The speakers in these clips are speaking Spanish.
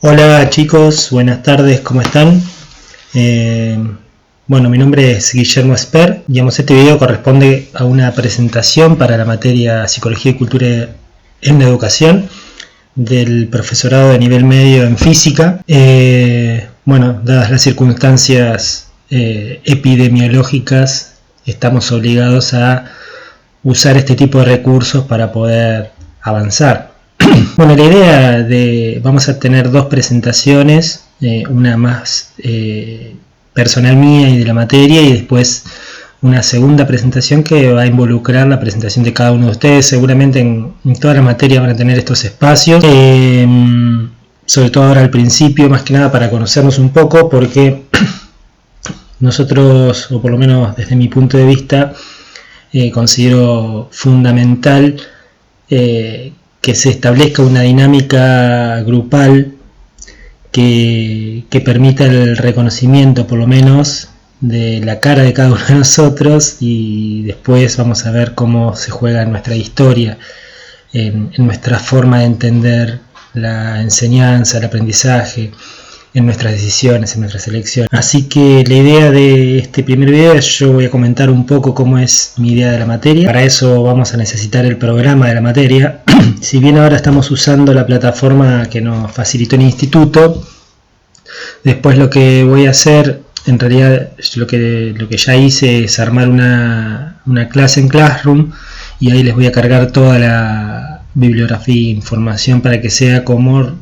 Hola chicos, buenas tardes, ¿cómo están? Bueno, mi nombre es Guillermo Esper. Este video corresponde a una presentación para la materia Psicología y Cultura en la Educación del profesorado de nivel medio en física. Dadas las circunstancias epidemiológicas, estamos obligados a usar este tipo de recursos para poder avanzar. Bueno, la idea vamos a tener dos presentaciones, una más personal mía y de la materia, y después una segunda presentación que va a involucrar la presentación de cada uno de ustedes. Seguramente en toda la materia van a tener estos espacios, sobre todo ahora al principio, más que nada para conocernos un poco, porque nosotros, o por lo menos desde mi punto de vista, considero fundamental que se establezca una dinámica grupal que permita el reconocimiento, por lo menos, de la cara de cada uno de nosotros, y después vamos a ver cómo se juega en nuestra historia, en nuestra forma de entender la enseñanza, el aprendizaje, en nuestras decisiones, en nuestras elecciones. Así que la idea de este primer video es: yo voy a comentar un poco cómo es mi idea de la materia. Para eso vamos a necesitar el programa de la materia. Si bien ahora estamos usando la plataforma que nos facilitó el instituto, después lo que voy a hacer, en realidad lo que ya hice, es armar una clase en Classroom, y ahí les voy a cargar toda la bibliografía e información para que sea como,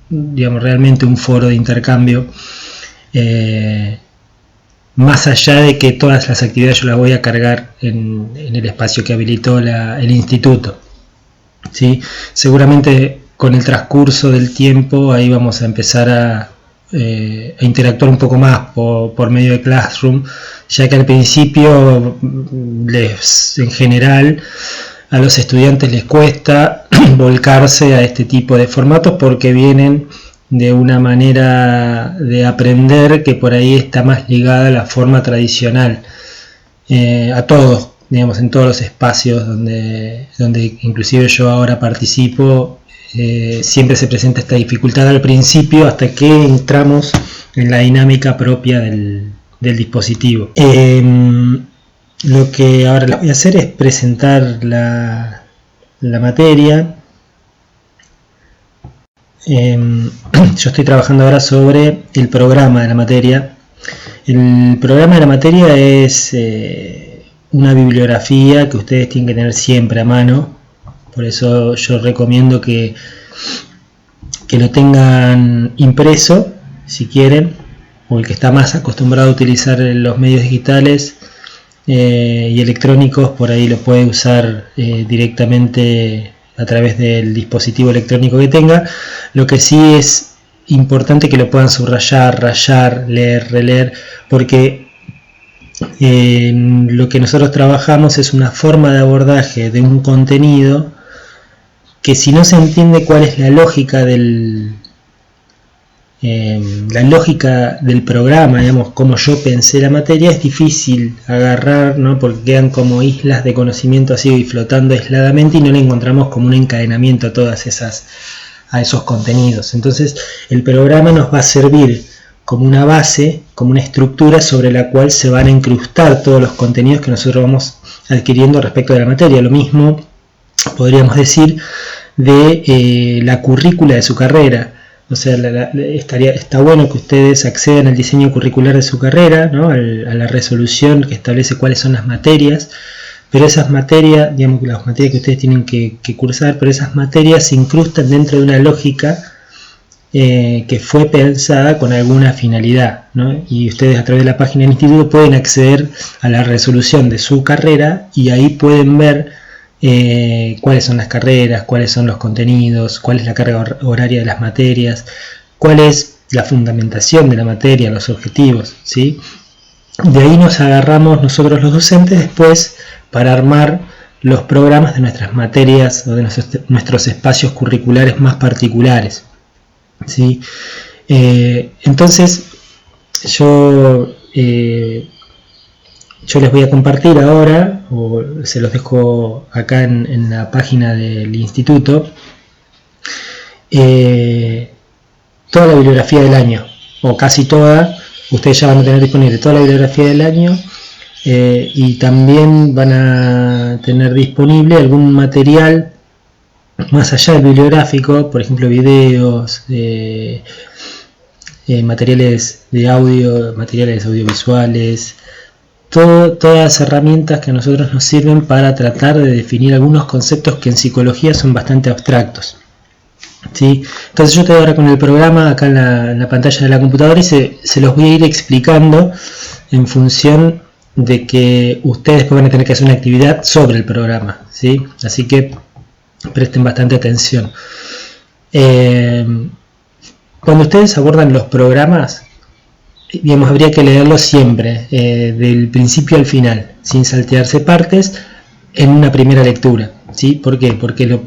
realmente un foro de intercambio, más allá de que todas las actividades yo las voy a cargar en el espacio que habilitó el instituto. ¿Sí? Seguramente con el transcurso del tiempo ahí vamos a empezar a interactuar un poco más por medio de Classroom, ya que al principio en general a los estudiantes les cuesta volcarse a este tipo de formatos, porque vienen de una manera de aprender que por ahí está más ligada a la forma tradicional, a todos, en todos los espacios donde inclusive yo ahora participo. Siempre se presenta esta dificultad al principio, hasta que entramos en la dinámica propia del dispositivo. Lo que ahora les voy a hacer es presentar la materia. Yo estoy trabajando ahora sobre el programa de la materia. El programa de la materia es una bibliografía que ustedes tienen que tener siempre a mano. Por eso yo recomiendo que lo tengan impreso, si quieren, o el que está más acostumbrado a utilizar los medios digitales y electrónicos, por ahí lo puede usar directamente a través del dispositivo electrónico que tenga. Lo que sí es importante que lo puedan subrayar, rayar, leer, releer, porque lo que nosotros trabajamos es una forma de abordaje de un contenido que, si no se entiende cuál es la lógica del programa, como yo pensé la materia, es difícil agarrar, ¿no? Porque quedan como islas de conocimiento así flotando aisladamente, y no le encontramos como un encadenamiento a esos contenidos. Entonces el programa nos va a servir como una base, como una estructura sobre la cual se van a incrustar todos los contenidos que nosotros vamos adquiriendo respecto de la materia. Lo mismo podríamos decir de la currícula de su carrera. O sea, está bueno que ustedes accedan al diseño curricular de su carrera, ¿no? A la resolución que establece cuáles son las materias, pero esas materias, las materias que ustedes tienen que cursar, pero esas materias se incrustan dentro de una lógica que fue pensada con alguna finalidad, ¿no? Y ustedes, a través de la página del instituto, pueden acceder a la resolución de su carrera, y ahí pueden ver cuáles son las carreras, cuáles son los contenidos, cuál es la carga horaria de las materias, cuál es la fundamentación de la materia, los objetivos, ¿sí? De ahí nos agarramos nosotros los docentes después para armar los programas de nuestras materias o de nuestros espacios curriculares más particulares, ¿sí? Entonces yo les voy a compartir ahora, o se los dejo acá en la página del instituto, toda la bibliografía del año, o casi toda. Ustedes ya van a tener disponible toda la bibliografía del año, y también van a tener disponible algún material más allá del bibliográfico, por ejemplo videos, materiales de audio, materiales audiovisuales, todas herramientas que a nosotros nos sirven para tratar de definir algunos conceptos que en psicología son bastante abstractos. ¿Sí? Entonces yo estoy ahora con el programa acá en la pantalla de la computadora y se los voy a ir explicando en función de que ustedes van a tener que hacer una actividad sobre el programa, ¿sí? Así que presten bastante atención. Cuando ustedes abordan los programas, digamos, habría que leerlos siempre, del principio al final, sin saltearse partes, en una primera lectura, ¿sí? ¿Por qué? Porque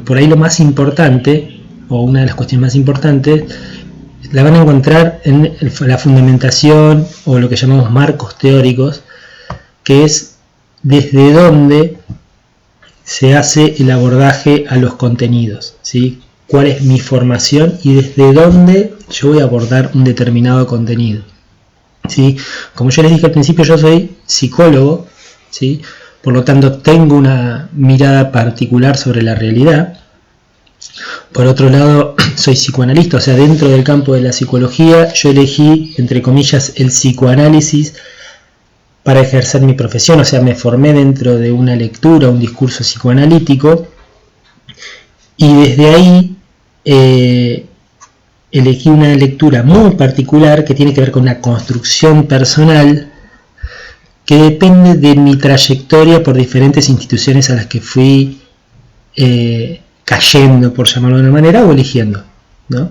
por ahí lo más importante, o una de las cuestiones más importantes, la van a encontrar en la fundamentación, o lo que llamamos marcos teóricos, que es desde dónde se hace el abordaje a los contenidos, ¿sí? Cuál es mi formación y desde dónde yo voy a abordar un determinado contenido, ¿sí? Como yo les dije al principio, yo soy psicólogo, ¿sí? Por lo tanto tengo una mirada particular sobre la realidad. Por otro lado, soy psicoanalista, o sea, dentro del campo de la psicología yo elegí, entre comillas, el psicoanálisis para ejercer mi profesión, o sea, me formé dentro de una lectura, un discurso psicoanalítico, y desde ahí elegí una lectura muy particular que tiene que ver con una construcción personal que depende de mi trayectoria por diferentes instituciones a las que fui cayendo, por llamarlo de una manera, o eligiendo, ¿no?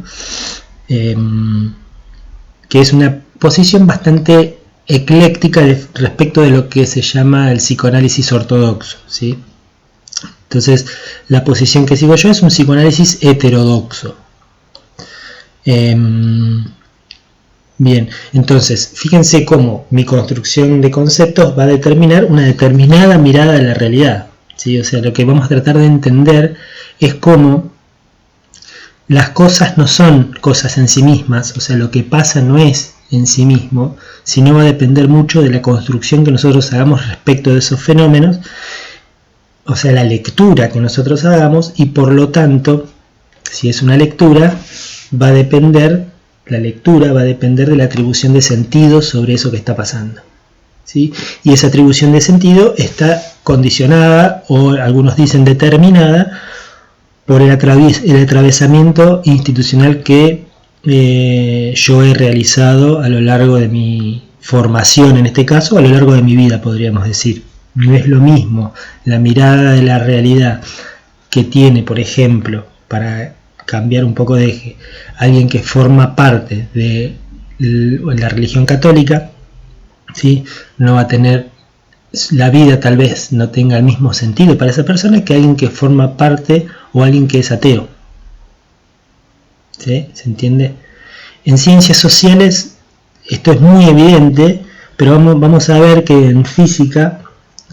Que es una posición bastante ecléctica respecto de lo que se llama el psicoanálisis ortodoxo, ¿sí? Entonces, la posición que sigo yo es un psicoanálisis heterodoxo. Bien, entonces, fíjense cómo mi construcción de conceptos va a determinar una determinada mirada de la realidad, ¿sí? O sea, lo que vamos a tratar de entender es cómo las cosas no son cosas en sí mismas, o sea, lo que pasa no es en sí mismo, sino va a depender mucho de la construcción que nosotros hagamos respecto de esos fenómenos, o sea, la lectura que nosotros hagamos, y por lo tanto, si es una lectura, la lectura va a depender de la atribución de sentido sobre eso que está pasando, ¿sí? Y esa atribución de sentido está condicionada, o algunos dicen determinada, por el atravesamiento institucional que yo he realizado a lo largo de mi formación, en este caso, a lo largo de mi vida, podríamos decir. No es lo mismo la mirada de la realidad que tiene, por ejemplo, para cambiar un poco de eje, alguien que forma parte de la religión católica, ¿sí? No va a tener, la vida tal vez no tenga el mismo sentido para esa persona que alguien que forma parte, o alguien que es ateo, ¿sí? ¿Se entiende? En ciencias sociales esto es muy evidente, pero vamos a ver que en física,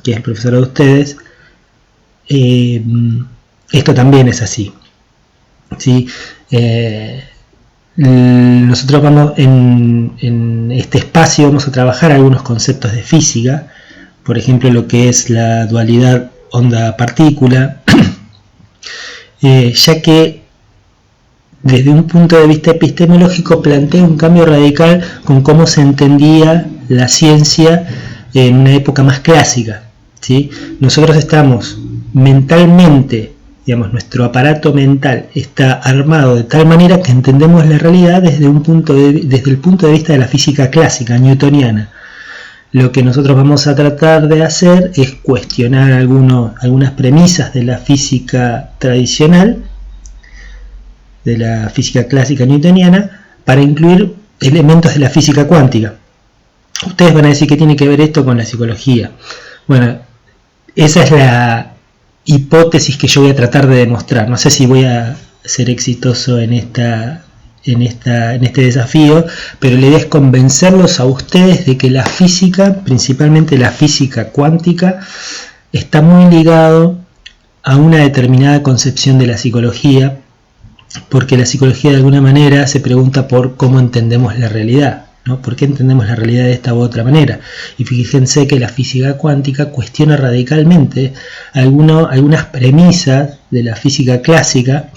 que es el profesor de ustedes, esto también es así, ¿sí? Nosotros vamos en este espacio vamos a trabajar algunos conceptos de física, por ejemplo lo que es la dualidad onda-partícula, ya que desde un punto de vista epistemológico plantea un cambio radical con cómo se entendía la ciencia en una época más clásica, ¿sí? Nosotros estamos mentalmente, digamos, nuestro aparato mental está armado de tal manera que entendemos la realidad desde el punto de vista de la física clásica, newtoniana. Lo que nosotros vamos a tratar de hacer es cuestionar algunas premisas de la física tradicional, de la física clásica newtoniana, para incluir elementos de la física cuántica. Ustedes van a decir, ¿qué tiene que ver esto con la psicología? Bueno, esa es la hipótesis que yo voy a tratar de demostrar. No sé si voy a ser exitoso en este desafío, pero la idea es convencerlos a ustedes de que la física, principalmente la física cuántica, está muy ligado a una determinada concepción de la psicología, porque la psicología de alguna manera se pregunta por cómo entendemos la realidad, ¿no? ¿Por qué entendemos la realidad de esta u otra manera? Y fíjense que la física cuántica cuestiona radicalmente algunas premisas de la física clásica,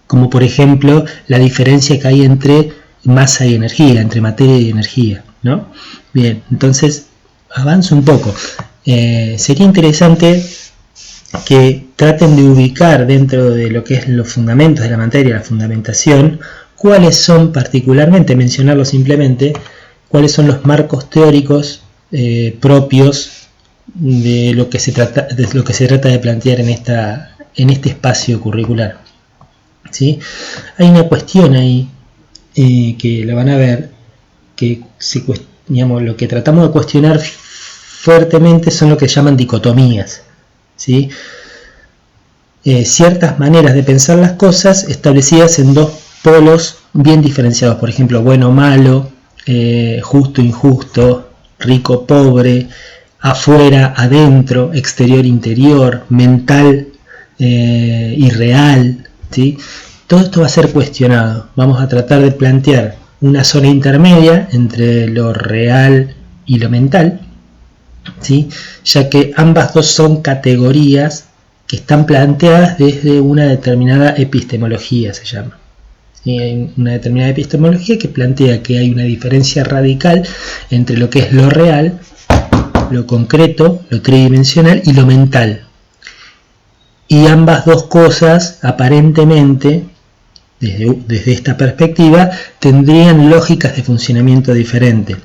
como por ejemplo la diferencia que hay entre masa y energía, entre materia y energía, ¿no? Bien, entonces avanzo un poco. Sería interesante que traten de ubicar dentro de lo que es los fundamentos de la materia, la fundamentación, cuáles son particularmente, mencionarlo simplemente, cuáles son los marcos teóricos propios de lo que se trata de plantear en este espacio curricular, ¿sí? Hay una cuestión ahí que la van a ver, que lo que tratamos de cuestionar fuertemente son lo que llaman dicotomías, ¿sí? Ciertas maneras de pensar las cosas establecidas en dos polos bien diferenciados, por ejemplo, bueno, malo, justo, injusto, rico, pobre, afuera, adentro, exterior, interior, mental, irreal, ¿sí? Todo esto va a ser cuestionado. Vamos a tratar de plantear una zona intermedia entre lo real y lo mental, ¿sí? Ya que ambas dos son categorías que están planteadas desde una determinada epistemología, se llama. ¿Sí? Hay una determinada epistemología que plantea que hay una diferencia radical entre lo que es lo real, lo concreto, lo tridimensional y lo mental. Y ambas dos cosas, aparentemente, desde esta perspectiva, tendrían lógicas de funcionamiento diferentes,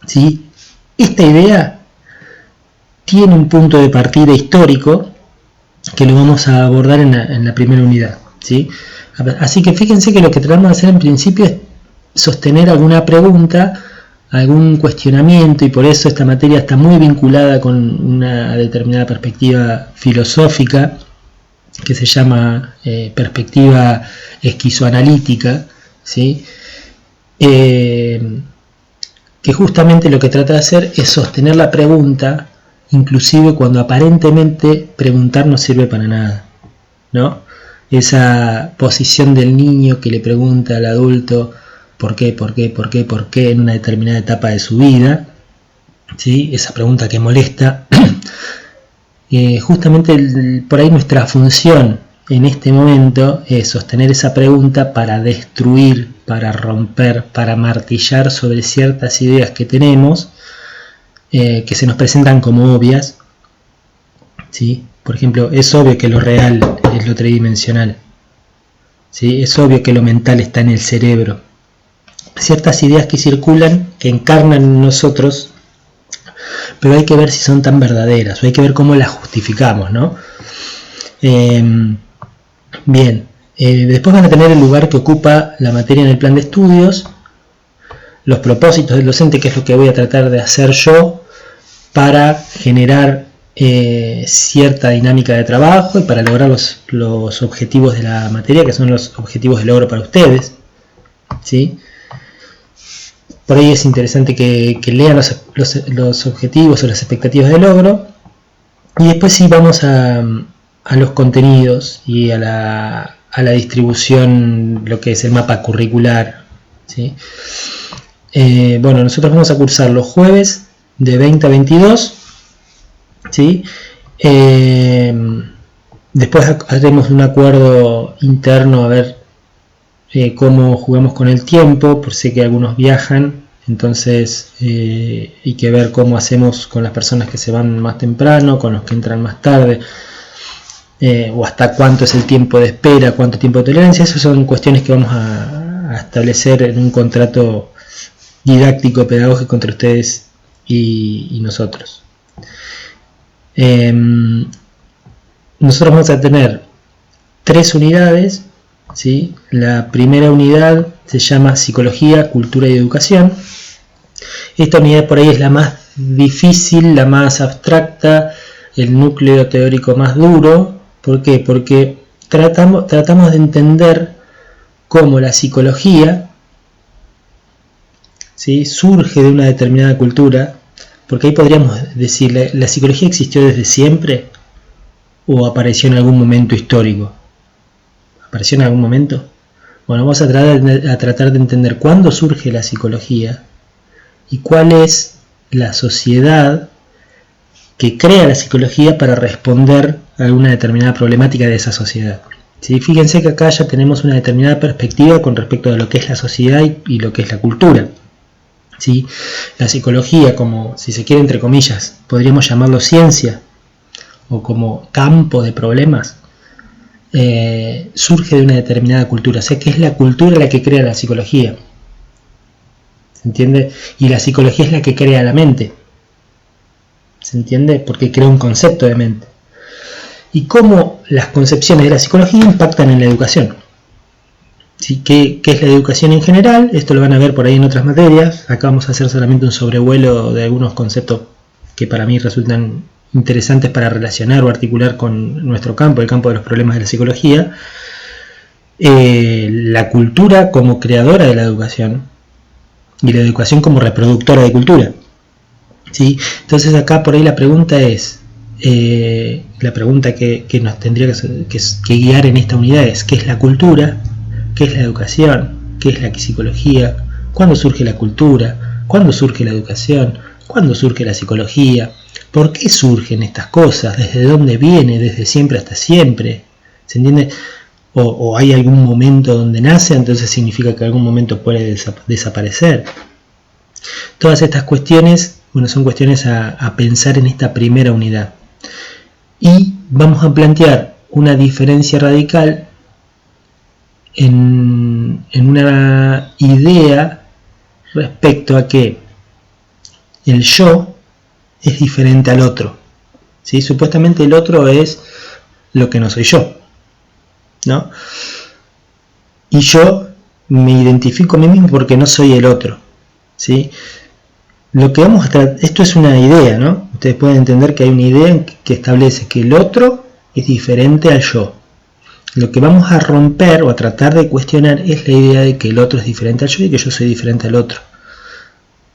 ¿sí? Esta idea tiene un punto de partida histórico que lo vamos a abordar en la primera unidad, ¿sí? Así que fíjense que lo que tratamos de hacer en principio es sostener alguna pregunta, algún cuestionamiento, y por eso esta materia está muy vinculada con una determinada perspectiva filosófica que se llama perspectiva esquizoanalítica, ¿sí? Que justamente lo que trata de hacer es sostener la pregunta, inclusive cuando aparentemente preguntar no sirve para nada, ¿no? Esa posición del niño que le pregunta al adulto ¿por qué en una determinada etapa de su vida? ¿Sí? Esa pregunta que molesta. Justamente por ahí nuestra función en este momento es sostener esa pregunta para destruir, para romper, para martillar sobre ciertas ideas que tenemos, que se nos presentan como obvias, ¿sí? Por ejemplo, es obvio que lo real es lo tridimensional, ¿sí? Es obvio que lo mental está en el cerebro. Ciertas ideas que circulan, que encarnan en nosotros, pero hay que ver si son tan verdaderas, o hay que ver cómo las justificamos, ¿no? Bien, después van a tener el lugar que ocupa la materia en el plan de estudios, los propósitos del docente, que es lo que voy a tratar de hacer yo para generar cierta dinámica de trabajo y para lograr los objetivos de la materia, que son los objetivos de logro para ustedes, ¿sí? Por ahí es interesante que lean los objetivos o las expectativas de logro, y después sí vamos a los contenidos y a la distribución, lo que es el mapa curricular, ¿sí? Bueno, nosotros vamos a cursar los jueves de 20 a 22, ¿sí? Después haremos un acuerdo interno a ver cómo jugamos con el tiempo, por sé que algunos viajan, entonces hay que ver cómo hacemos con las personas que se van más temprano, con los que entran más tarde, o hasta cuánto es el tiempo de espera, cuánto tiempo de tolerancia. Esas son cuestiones que vamos a establecer en un contrato didáctico pedagógico entre ustedes y nosotros. Nosotros vamos a tener 3 unidades, ¿sí? La primera unidad se llama Psicología, Cultura y Educación. Esta unidad por ahí es la más difícil, la más abstracta, el núcleo teórico más duro. ¿Por qué? Porque tratamos de entender cómo la psicología, ¿sí?, surge de una determinada cultura, porque ahí podríamos decir, ¿la psicología existió desde siempre o apareció en algún momento histórico? ¿Apareció en algún momento? Bueno, vamos a tratar de entender cuándo surge la psicología y cuál es la sociedad que crea la psicología para responder a alguna determinada problemática de esa sociedad. ¿Sí? Fíjense que acá ya tenemos una determinada perspectiva con respecto a lo que es la sociedad y lo que es la cultura. ¿Sí? La psicología, como si se quiere entre comillas, podríamos llamarlo ciencia o como campo de problemas, surge de una determinada cultura. O sea que es la cultura la que crea la psicología. ¿Se entiende? Y la psicología es la que crea la mente. ¿Se entiende? Porque crea un concepto de mente. Y cómo las concepciones de la psicología impactan en la educación. ¿Sí? ¿Qué es la educación en general? Esto lo van a ver por ahí en otras materias. Acá vamos a hacer solamente un sobrevuelo de algunos conceptos que para mí resultan interesantes para relacionar o articular con nuestro campo, el campo de los problemas de la psicología. La cultura como creadora de la educación y la educación como reproductora de cultura. ¿Sí? Entonces acá por ahí la pregunta es, la pregunta que nos tendría que guiar en esta unidad es: ¿qué es la cultura? ¿Qué es la educación? ¿Qué es la psicología? ¿Cuándo surge la cultura? ¿Cuándo surge la educación? ¿Cuándo surge la psicología? ¿Por qué surgen estas cosas? ¿Desde dónde viene? ¿Desde siempre hasta siempre? ¿Se entiende? O hay algún momento donde nace, entonces significa que algún momento puede desaparecer. Todas estas cuestiones, bueno, son cuestiones a pensar en esta primera unidad. Y vamos a plantear una diferencia radical en una idea respecto a que el yo es diferente al otro. ¿Sí? Supuestamente el otro es lo que no soy yo, ¿no? Y yo me identifico a mí mismo porque no soy el otro. ¿Sí? Lo que vamos a tratar, esto es una idea, ¿no? Ustedes pueden entender que hay una idea que establece que el otro es diferente al yo. Lo que vamos a romper o a tratar de cuestionar es la idea de que el otro es diferente al yo y que yo soy diferente al otro.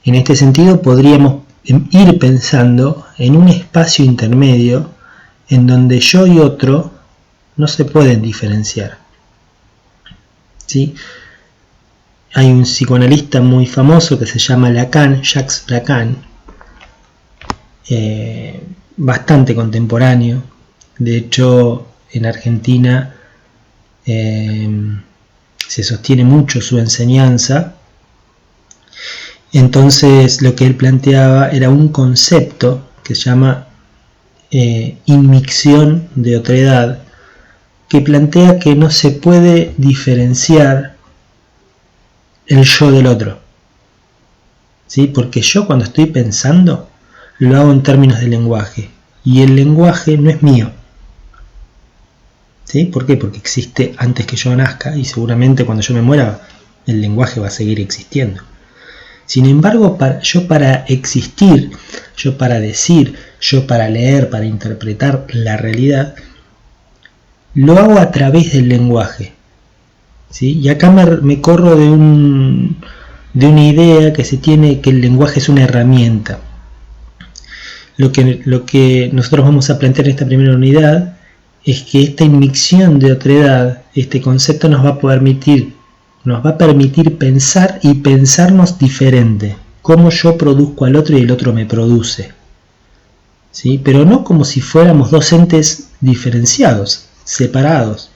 En este sentido podríamos ir pensando en un espacio intermedio en donde yo y otro no se pueden diferenciar. ¿Sí? Hay un psicoanalista muy famoso que se llama Lacan, Jacques Lacan, bastante contemporáneo. De hecho, en Argentina se sostiene mucho su enseñanza. Entonces lo que él planteaba era un concepto que se llama inmixción de otredad, que plantea que no se puede diferenciar el yo del otro. ¿Sí? Porque yo cuando estoy pensando lo hago en términos de lenguaje y el lenguaje no es mío. ¿Sí? ¿Por qué? Porque existe antes que yo nazca y seguramente cuando yo me muera el lenguaje va a seguir existiendo. Sin embargo, yo para existir, yo para decir, yo para leer, para interpretar la realidad, lo hago a través del lenguaje. ¿Sí? Y acá me corro de una idea que se tiene que el lenguaje es una herramienta. Lo que nosotros vamos a plantear en esta primera unidad es que esta inmixción de otredad, este concepto nos va a permitir pensar y pensarnos diferente, cómo yo produzco al otro y el otro me produce. ¿Sí? Pero no como si fuéramos dos entes diferenciados, separados,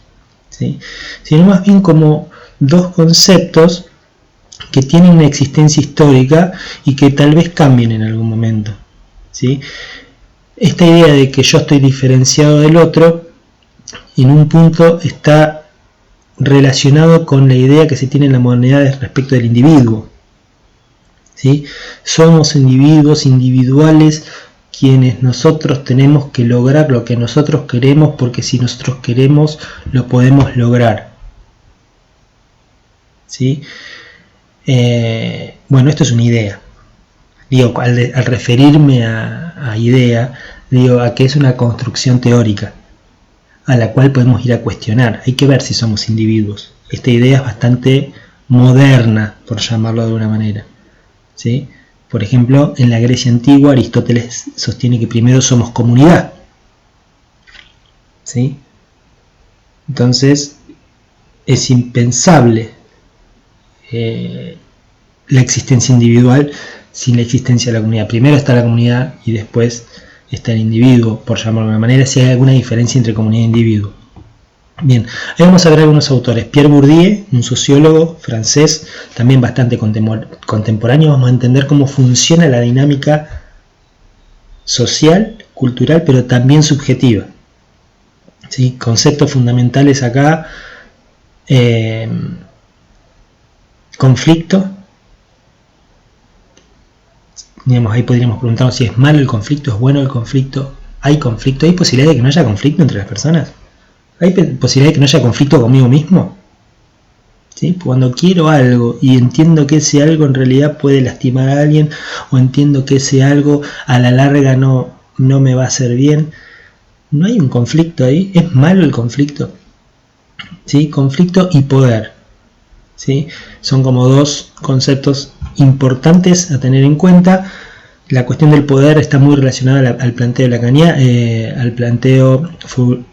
¿sí? Sino más bien como dos conceptos que tienen una existencia histórica y que tal vez cambien en algún momento. ¿Sí? Esta idea de que yo estoy diferenciado del otro en un punto está relacionado con la idea que se tiene en la modernidad respecto del individuo. ¿Sí? Somos individuos individuales quienes nosotros tenemos que lograr lo que nosotros queremos, porque si nosotros queremos lo podemos lograr. ¿Sí? Bueno, esto es una idea. Digo, al referirme a idea, digo a que es una construcción teórica a la cual podemos ir a cuestionar. Hay que ver si somos individuos. Esta idea es bastante moderna, por llamarlo de alguna manera. ¿Sí? Por ejemplo, en la Grecia antigua, Aristóteles sostiene que primero somos comunidad. ¿Sí? Entonces, es impensable la existencia individual sin la existencia de la comunidad. Primero está la comunidad y después está el individuo, por llamarlo de alguna manera, si hay alguna diferencia entre comunidad e individuo. Bien, ahí vamos a ver algunos autores. Pierre Bourdieu, un sociólogo francés, también bastante contemporáneo. Vamos a entender cómo funciona la dinámica social, cultural, pero también subjetiva. ¿Sí? Conceptos fundamentales acá. Conflicto. Digamos, ahí podríamos preguntarnos si es malo el conflicto, es bueno el conflicto. ¿Hay conflicto? ¿Hay posibilidad de que no haya conflicto entre las personas? ¿Hay posibilidad de que no haya conflicto conmigo mismo? ¿Sí? Cuando quiero algo y entiendo que ese algo en realidad puede lastimar a alguien, o entiendo que ese algo a la larga no me va a hacer bien, ¿no hay un conflicto ahí? ¿Es malo el conflicto? ¿Sí? Conflicto y poder. ¿Sí? Son como dos conceptos importantes a tener en cuenta. La cuestión del poder está muy relacionada al planteo lacaniano, al planteo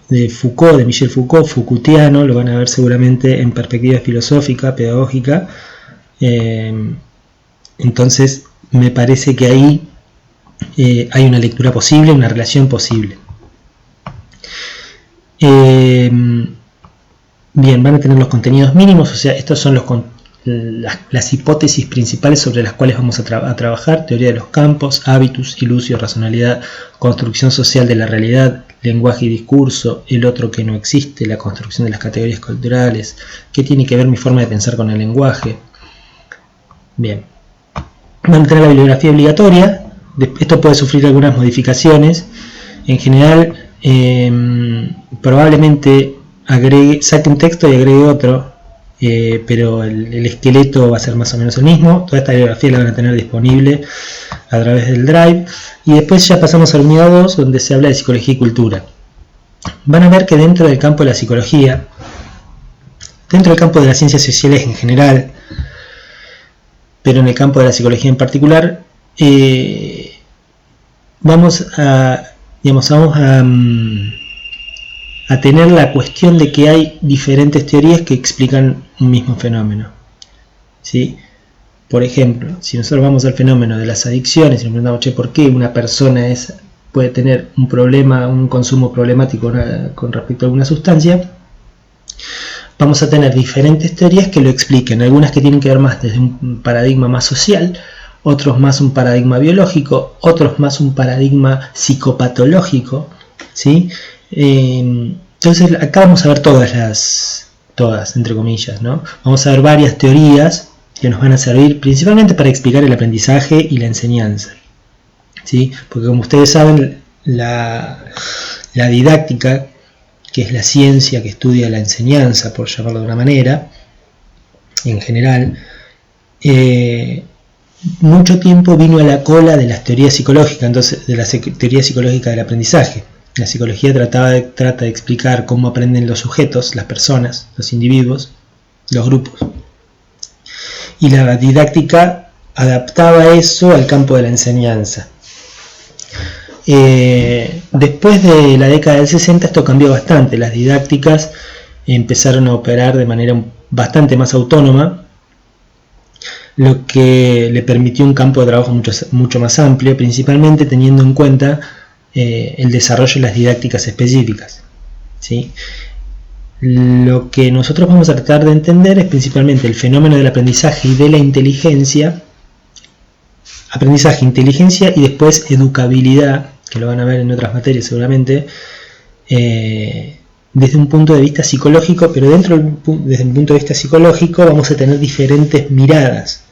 de Foucault, de Michel Foucault, Foucaultiano, lo van a ver seguramente en perspectiva filosófica, pedagógica. Entonces me parece que ahí hay una lectura posible, una relación posible. Bien, van a tener los contenidos mínimos, o sea, estos son las hipótesis principales sobre las cuales vamos a trabajar: teoría de los campos, hábitus, ilusio, racionalidad, construcción social de la realidad, lenguaje y discurso, el otro que no existe, la construcción de las categorías culturales, qué tiene que ver mi forma de pensar con el lenguaje. Bien, van a tener la bibliografía obligatoria. Esto puede sufrir algunas modificaciones. En general, probablemente saque un texto y agregue otro, pero el esqueleto va a ser más o menos el mismo. Toda esta bibliografía la van a tener disponible a través del Drive. Y después ya pasamos a la unidad 2, donde se habla de psicología y cultura. Van a ver que dentro del campo de la psicología, dentro del campo de las ciencias sociales en general, pero en el campo de la psicología en particular, vamos a tener la cuestión de que hay diferentes teorías que explican un mismo fenómeno. ¿Sí? Por ejemplo, si nosotros vamos al fenómeno de las adicciones y nos preguntamos, ¿por qué una persona puede tener un problema, un consumo problemático con respecto a alguna sustancia? Vamos a tener diferentes teorías que lo expliquen, algunas que tienen que ver más desde un paradigma más social, otros más un paradigma biológico, otros más un paradigma psicopatológico, ¿sí? Entonces acá vamos a ver todas entre comillas, ¿no? Vamos a ver varias teorías que nos van a servir principalmente para explicar el aprendizaje y la enseñanza, ¿sí? Porque como ustedes saben, la didáctica, que es la ciencia que estudia la enseñanza, por llamarlo de una manera, en general, mucho tiempo vino a la cola de las teorías psicológicas, entonces de la teoría psicológica del aprendizaje. La psicología trata de explicar cómo aprenden los sujetos, las personas, los individuos, los grupos. Y la didáctica adaptaba eso al campo de la enseñanza. Después de la década del 60 esto cambió bastante. Las didácticas empezaron a operar de manera bastante más autónoma, lo que le permitió un campo de trabajo mucho más amplio, principalmente teniendo en cuenta el desarrollo de las didácticas específicas, ¿sí? Lo que nosotros vamos a tratar de entender es principalmente el fenómeno del aprendizaje y de la inteligencia. Aprendizaje, inteligencia y después educabilidad, que lo van a ver en otras materias seguramente, desde un punto de vista psicológico, pero desde el punto de vista psicológico vamos a tener diferentes miradas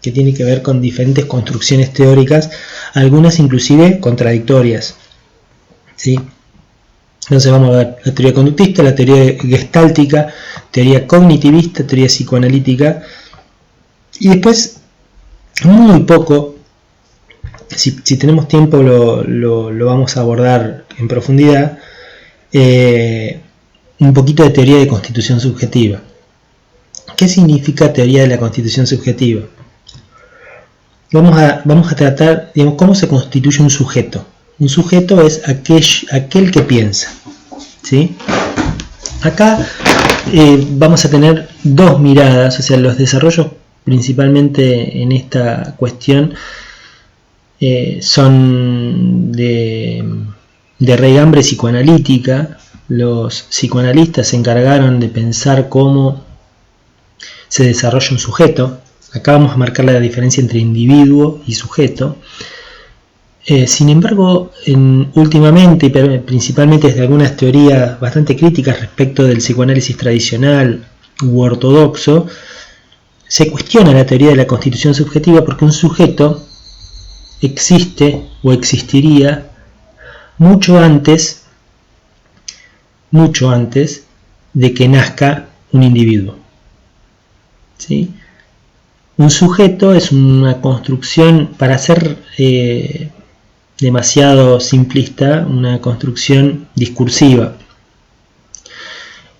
que tienen que ver con diferentes construcciones teóricas, algunas inclusive contradictorias, ¿sí? Entonces vamos a ver la teoría conductista, la teoría gestáltica, teoría cognitivista, teoría psicoanalítica, y después, muy poco, si tenemos tiempo lo vamos a abordar en profundidad, un poquito de teoría de constitución subjetiva. ¿Qué significa teoría de la constitución subjetiva? Vamos a tratar, digamos, cómo se constituye un sujeto. Un sujeto es aquel que piensa, ¿sí? Acá vamos a tener dos miradas, o sea, los desarrollos principalmente en esta cuestión son de raigambre psicoanalítica. Los psicoanalistas se encargaron de pensar cómo se desarrolla un sujeto. Acá vamos a marcar la diferencia entre individuo y sujeto. Sin embargo, últimamente, y principalmente desde algunas teorías bastante críticas respecto del psicoanálisis tradicional u ortodoxo, se cuestiona la teoría de la constitución subjetiva porque un sujeto existe o existiría mucho antes de que nazca un individuo. ¿Sí? Un sujeto es una construcción, para ser demasiado simplista, una construcción discursiva.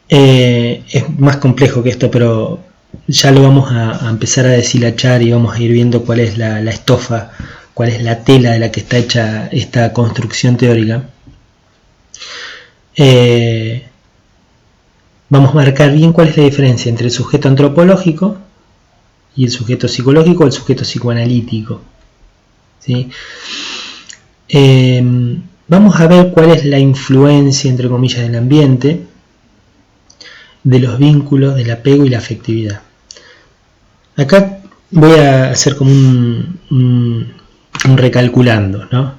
Es más complejo que esto, pero ya lo vamos a empezar a deshilachar y vamos a ir viendo cuál es la estofa, cuál es la tela de la que está hecha esta construcción teórica. Vamos a marcar bien cuál es la diferencia entre el sujeto antropológico y el sujeto psicológico o el sujeto psicoanalítico. ¿Sí? Vamos a ver cuál es la influencia, entre comillas, del ambiente, de los vínculos, del apego y la afectividad. Acá voy a hacer como un recalculando, ¿no?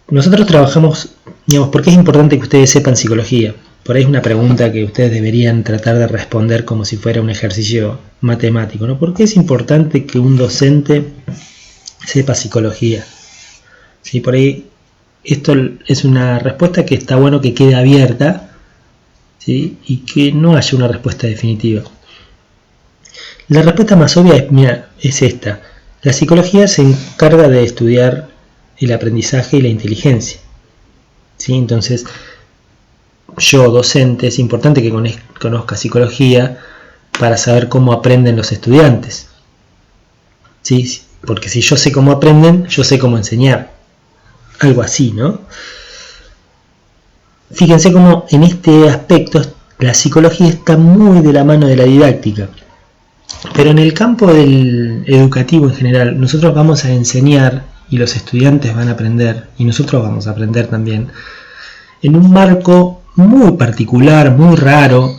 Nosotros trabajamos, digamos, ¿por qué es importante que ustedes sepan psicología? Por ahí es una pregunta que ustedes deberían tratar de responder como si fuera un ejercicio matemático, ¿no? ¿Por qué es importante que un docente sepa psicología? ¿Sí? Por ahí esto es una respuesta que está bueno que quede abierta, ¿sí? Y que no haya una respuesta definitiva. La respuesta más obvia es esta. La psicología se encarga de estudiar el aprendizaje y la inteligencia. ¿Sí? Entonces, yo, docente, es importante que conozca psicología para saber cómo aprenden los estudiantes. ¿Sí? Porque si yo sé cómo aprenden, yo sé cómo enseñar. Algo así, ¿no? Fíjense cómo en este aspecto la psicología está muy de la mano de la didáctica. Pero en el campo del educativo en general, nosotros vamos a enseñar y los estudiantes van a aprender, y nosotros vamos a aprender también, en un marco muy particular, muy raro,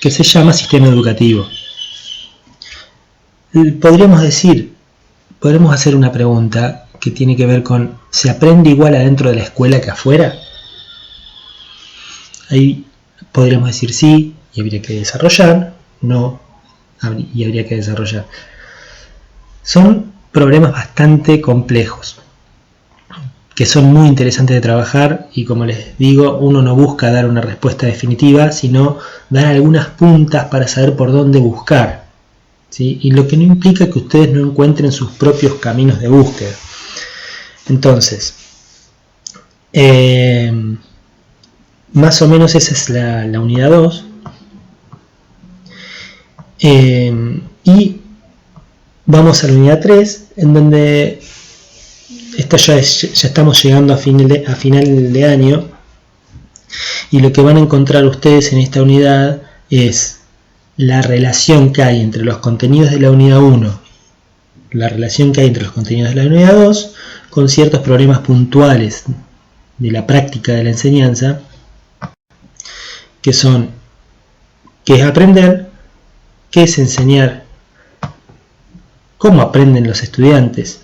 que se llama sistema educativo. Podríamos hacer una pregunta que tiene que ver con, ¿se aprende igual adentro de la escuela que afuera? Ahí podríamos decir sí, y habría que desarrollar, no, y habría que desarrollar. Son problemas bastante complejos, que son muy interesantes de trabajar, y como les digo, uno no busca dar una respuesta definitiva, sino dar algunas puntas para saber por dónde buscar, ¿sí? Y lo que no implica que ustedes no encuentren sus propios caminos de búsqueda. Entonces, más o menos esa es la unidad 2. Y vamos a la unidad 3, en donde ya estamos llegando a final de año, y lo que van a encontrar ustedes en esta unidad es la relación que hay entre los contenidos de la unidad 1, la relación que hay entre los contenidos de la unidad 2, con ciertos problemas puntuales de la práctica de la enseñanza, que son qué es aprender, qué es enseñar, cómo aprenden los estudiantes.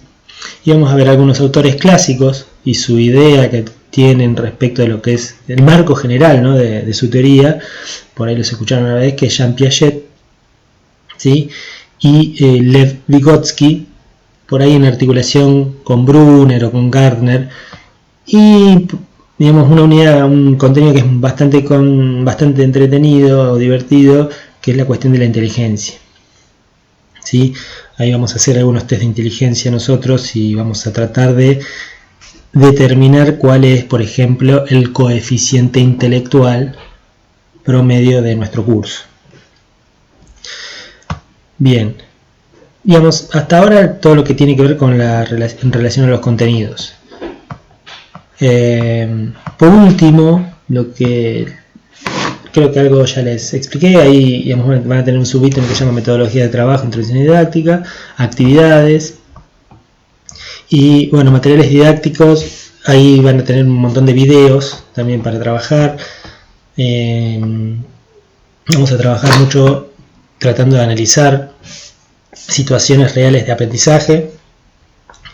Y vamos a ver algunos autores clásicos y su idea que tienen respecto de lo que es el marco general, ¿no? de su teoría. Por ahí los escucharon una vez, que es Jean Piaget, ¿sí? Y Lev Vygotsky, por ahí en articulación con Brunner o con Gardner, y digamos un contenido que es bastante entretenido o divertido, que es la cuestión de la inteligencia. ¿Sí? Ahí vamos a hacer algunos test de inteligencia nosotros y vamos a tratar de determinar cuál es, por ejemplo, el coeficiente intelectual promedio de nuestro curso. Bien, digamos, hasta ahora todo lo que tiene que ver con en relación a los contenidos. Por último, lo que creo que algo ya les expliqué. Ahí digamos, van a tener un subítem que se llama metodología de trabajo, introducción didáctica, actividades y bueno, materiales didácticos. Ahí van a tener un montón de videos también para trabajar. Vamos a trabajar mucho tratando de analizar situaciones reales de aprendizaje,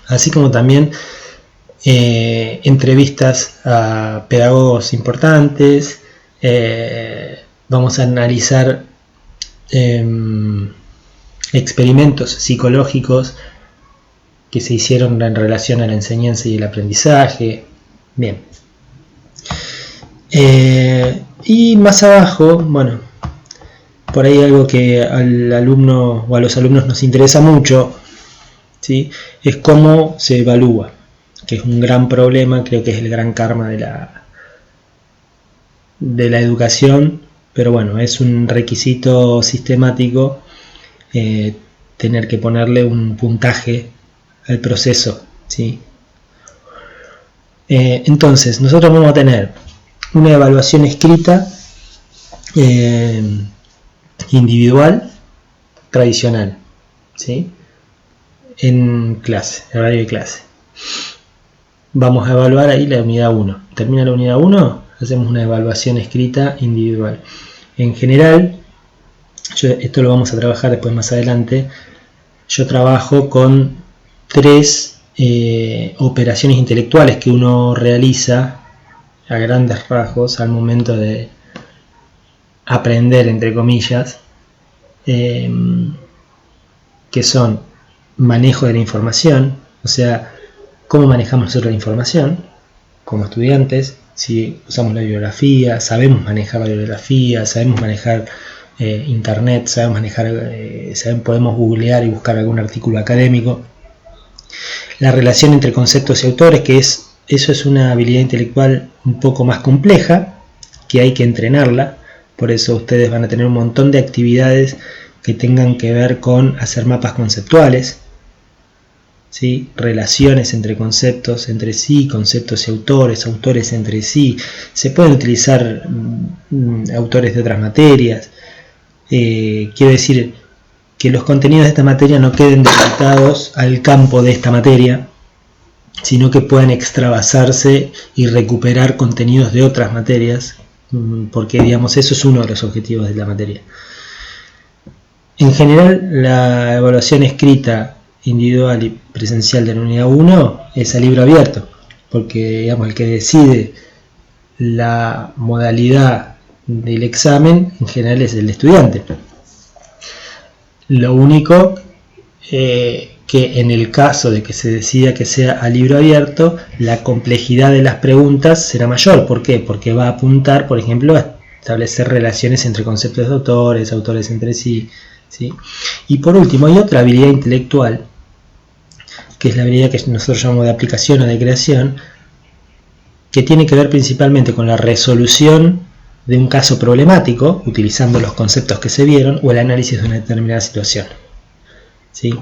así como también entrevistas a pedagogos importantes. Vamos a analizar experimentos psicológicos que se hicieron en relación a la enseñanza y el aprendizaje. Bien. Y más abajo, bueno, por ahí algo que al alumno o a los alumnos nos interesa mucho, ¿sí? Es cómo se evalúa, que es un gran problema, creo que es el gran karma de la educación, pero bueno, es un requisito sistemático tener que ponerle un puntaje al proceso, ¿sí? Entonces, nosotros vamos a tener una evaluación escrita individual, tradicional, ¿sí? En clase, horario de clase. Vamos a evaluar ahí la unidad 1. Termina la unidad 1, hacemos una evaluación escrita individual. En general, esto lo vamos a trabajar después más adelante, yo trabajo con 3 operaciones intelectuales que uno realiza a grandes rasgos al momento de aprender, entre comillas, que son manejo de la información, o sea, cómo manejamos nosotros la información como estudiantes, si usamos la bibliografía, sabemos manejar la bibliografía, sabemos manejar internet, sabemos manejar, podemos googlear y buscar algún artículo académico. La relación entre conceptos y autores, que eso es una habilidad intelectual un poco más compleja, que hay que entrenarla, por eso ustedes van a tener un montón de actividades que tengan que ver con hacer mapas conceptuales, ¿sí? Relaciones entre conceptos entre sí, conceptos y autores, autores entre sí. Se pueden utilizar autores de otras materias. Quiero decir que los contenidos de esta materia no queden delimitados al campo de esta materia, sino que puedan extravasarse y recuperar contenidos de otras materias, porque digamos eso es uno de los objetivos de la materia. En general, la evaluación escrita individual y presencial de la unidad 1 es a libro abierto, porque digamos, el que decide la modalidad del examen en general es el estudiante. Lo único que en el caso de que se decida que sea a libro abierto, la complejidad de las preguntas será mayor. ¿Por qué? Porque va a apuntar, por ejemplo, a establecer relaciones entre conceptos de autores, autores entre sí, ¿sí? Y por último, hay otra habilidad intelectual, que es la habilidad que nosotros llamamos de aplicación o de creación, que tiene que ver principalmente con la resolución de un caso problemático, utilizando los conceptos que se vieron, o el análisis de una determinada situación, ¿sí?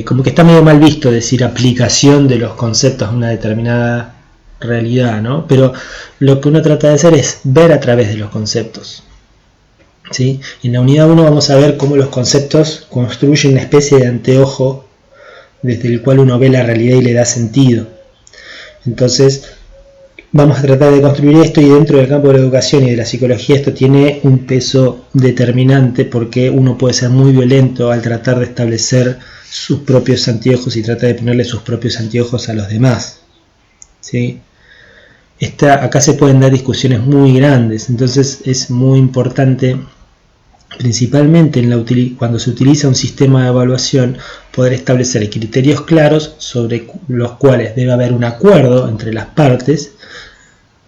Como que está medio mal visto decir aplicación de los conceptos a una determinada realidad, ¿no? Pero lo que uno trata de hacer es ver a través de los conceptos, ¿sí? En la unidad 1 vamos a ver cómo los conceptos construyen una especie de anteojo desde el cual uno ve la realidad y le da sentido. Entonces vamos a tratar de construir esto, y dentro del campo de la educación y de la psicología esto tiene un peso determinante, porque uno puede ser muy violento al tratar de establecer sus propios anteojos y tratar de ponerle sus propios anteojos a los demás, ¿sí? Acá se pueden dar discusiones muy grandes, entonces es muy importante, principalmente cuando se utiliza un sistema de evaluación, poder establecer criterios claros sobre los cuales debe haber un acuerdo entre las partes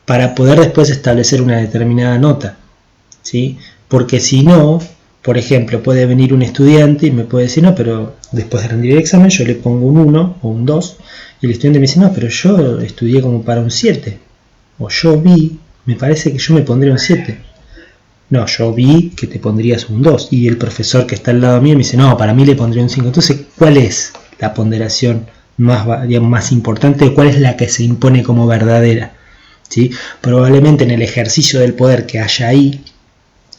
para poder después establecer una determinada nota, ¿sí? Porque si no, por ejemplo, puede venir un estudiante y me puede decir, no, pero después de rendir el examen yo le pongo un 1 o un 2, y el estudiante me dice, no, pero yo estudié como para un 7, o yo vi, me parece que yo me pondría un 7. No, yo vi que te pondrías un 2, y el profesor que está al lado mío me dice, no, para mí le pondría un 5. Entonces, ¿cuál es la ponderación más importante? ¿Cuál es la que se impone como verdadera? ¿sí? Probablemente en el ejercicio del poder que haya ahí,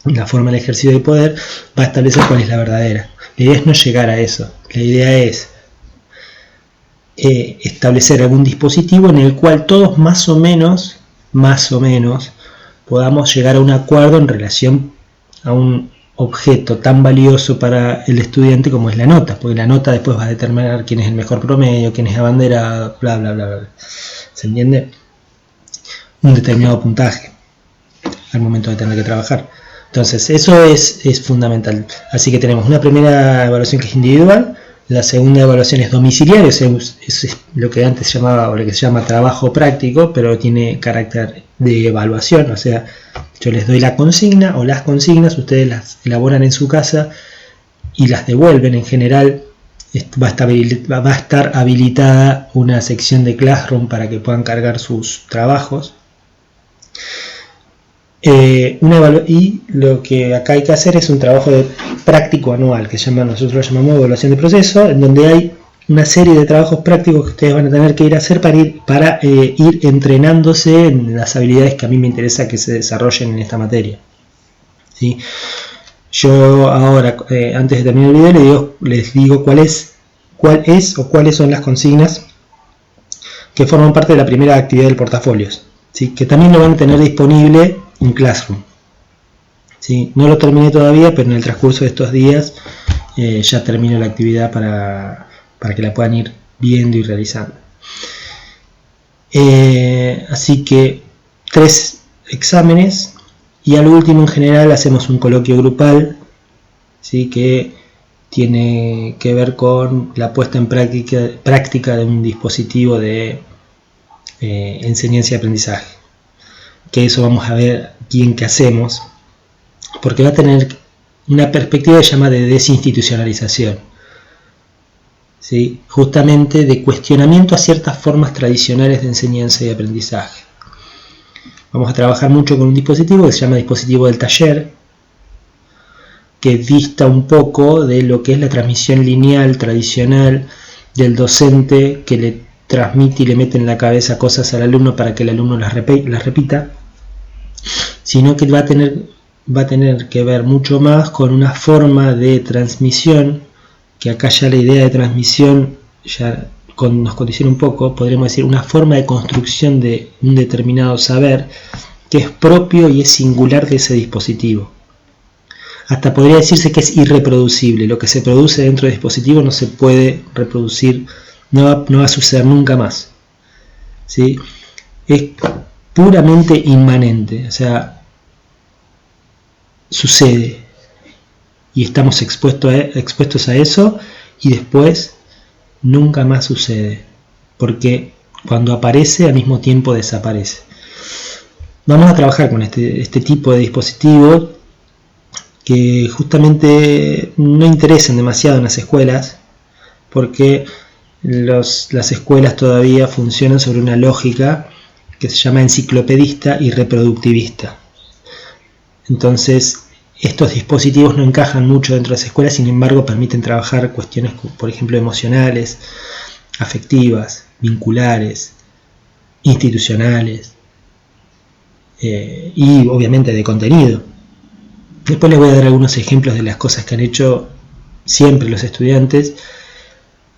la forma del ejercicio del poder, va a establecer cuál es la verdadera. La idea es no llegar a eso, la idea es establecer algún dispositivo en el cual todos más o menos, podamos llegar a un acuerdo en relación a un objeto tan valioso para el estudiante como es la nota, porque la nota después va a determinar quién es el mejor promedio, quién es abanderado, bla bla bla bla. ¿Se entiende? Un determinado puntaje al momento de tener que trabajar. Entonces eso es fundamental. Así que tenemos una primera evaluación que es individual, la segunda evaluación es domiciliaria, es lo que antes se llamaba, o lo que se llama trabajo práctico, pero tiene carácter de evaluación, o sea, yo les doy la consigna o las consignas, ustedes las elaboran en su casa y las devuelven. En general va a estar habilitada una sección de Classroom para que puedan cargar sus trabajos. Y lo que acá hay que hacer es un trabajo de práctico anual, que nosotros lo llamamos evaluación de proceso, en donde hay una serie de trabajos prácticos que ustedes van a tener que ir a hacer para ir entrenándose en las habilidades que a mí me interesa que se desarrollen en esta materia. ¿Sí? Yo ahora, antes de terminar el video, les digo cuál es o cuáles son las consignas que forman parte de la primera actividad del portafolios, ¿sí? Que también lo van a tener disponible en Classroom. ¿Sí? No lo terminé todavía, pero en el transcurso de estos días ya termino la actividad para que la puedan ir viendo y realizando. Así que 3 exámenes y al último en general hacemos un coloquio grupal, ¿sí? Que tiene que ver con la puesta en práctica de un dispositivo de enseñanza y aprendizaje. Que eso vamos a ver aquí en qué hacemos, porque va a tener una perspectiva llamada de desinstitucionalización, ¿sí? Justamente de cuestionamiento a ciertas formas tradicionales de enseñanza y aprendizaje. Vamos a trabajar mucho con un dispositivo que se llama dispositivo del taller, que dista un poco de lo que es la transmisión lineal tradicional del docente que le transmite y le mete en la cabeza cosas al alumno para que el alumno las repita, sino que va a tener que ver mucho más con una forma de transmisión, que acá ya la idea de transmisión ya nos condiciona un poco, podríamos decir una forma de construcción de un determinado saber que es propio y es singular de ese dispositivo. Hasta podría decirse que es irreproducible, lo que se produce dentro del dispositivo no se puede reproducir, no va a suceder nunca más, ¿sí? Es puramente inmanente, o sea, sucede y estamos expuestos a eso y después nunca más sucede, porque cuando aparece al mismo tiempo desaparece. Vamos a trabajar con este tipo de dispositivos que justamente no interesan demasiado en las escuelas, porque las escuelas todavía funcionan sobre una lógica que se llama enciclopedista y reproductivista. Entonces estos dispositivos no encajan mucho dentro de las escuelas, sin embargo permiten trabajar cuestiones, por ejemplo, emocionales, afectivas, vinculares, institucionales y obviamente de contenido. Después les voy a dar algunos ejemplos de las cosas que han hecho siempre los estudiantes,